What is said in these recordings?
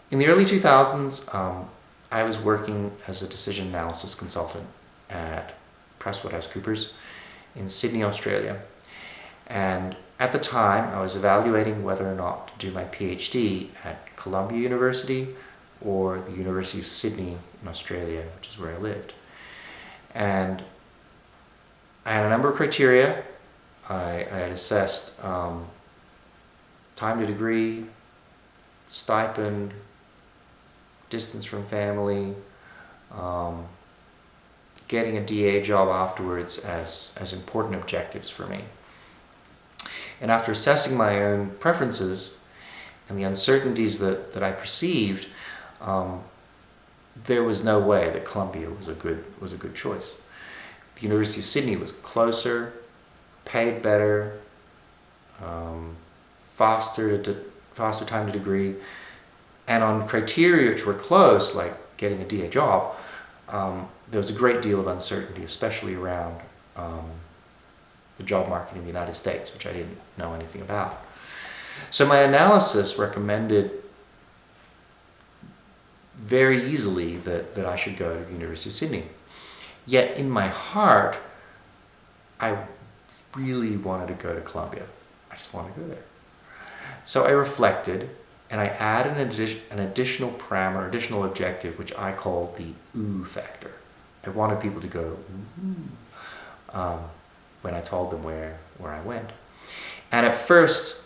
In the early 2000s, I was working as a decision analysis consultant at PricewaterhouseCoopers in Sydney, Australia. And at the time, I was evaluating whether or not to do my PhD at Columbia University or the University of Sydney in Australia, which is where I lived. And I had a number of criteria. I had assessed time to degree, stipend, distance from family, getting a DA job afterwards as important objectives for me. And after assessing my own preferences and the uncertainties that I perceived, there was no way that Columbia was a good choice. The University of Sydney was closer, paid better, faster time to degree, and on criteria which were close, like getting a DA job, there was a great deal of uncertainty, especially around the job market in the United States, which I didn't know anything about. So my analysis recommended very easily that I should go to the University of Sydney. Yet in my heart, I really wanted to go to Columbia. I just wanted to go there. So I reflected, and I added an additional parameter, additional objective, which I called the ooh factor. I wanted people to go ooh when I told them where I went. And at first,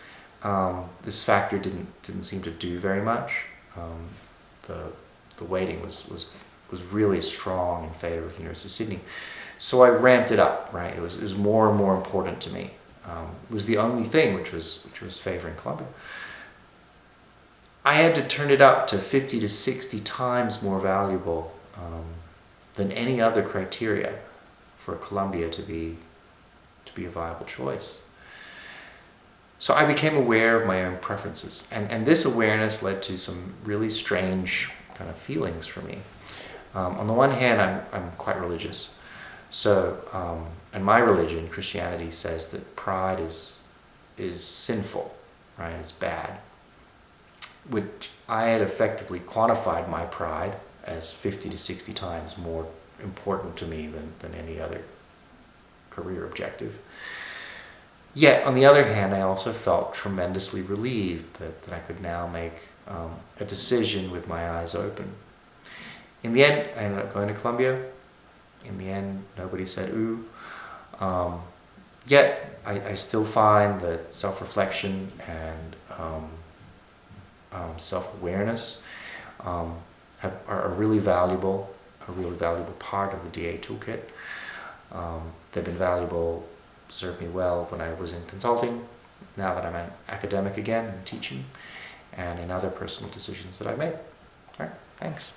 this factor didn't seem to do very much. The weighting was really strong in favor of the University of Sydney. So I ramped it up, right? It was more and more important to me. It was the only thing which was favoring Columbia. I had to turn it up to 50 to 60 times more valuable than any other criteria for Columbia to be a viable choice. So I became aware of my own preferences, and this awareness led to some really strange kind of feelings for me. On the one hand, I'm quite religious. So, and my religion, Christianity, says that pride is sinful, right? It's bad. Which I had effectively quantified my pride as 50 to 60 times more important to me than any other career objective. Yet, on the other hand, I also felt tremendously relieved that I could now make a decision with my eyes open. In the end, I ended up going to Columbia. In the end, nobody said ooh. Yet, I still find that self-reflection and self-awareness are a really valuable part of the DA toolkit. They've been valuable, served me well when I was in consulting, now that I'm an academic again and teaching, and in other personal decisions that I've made. All right, thanks.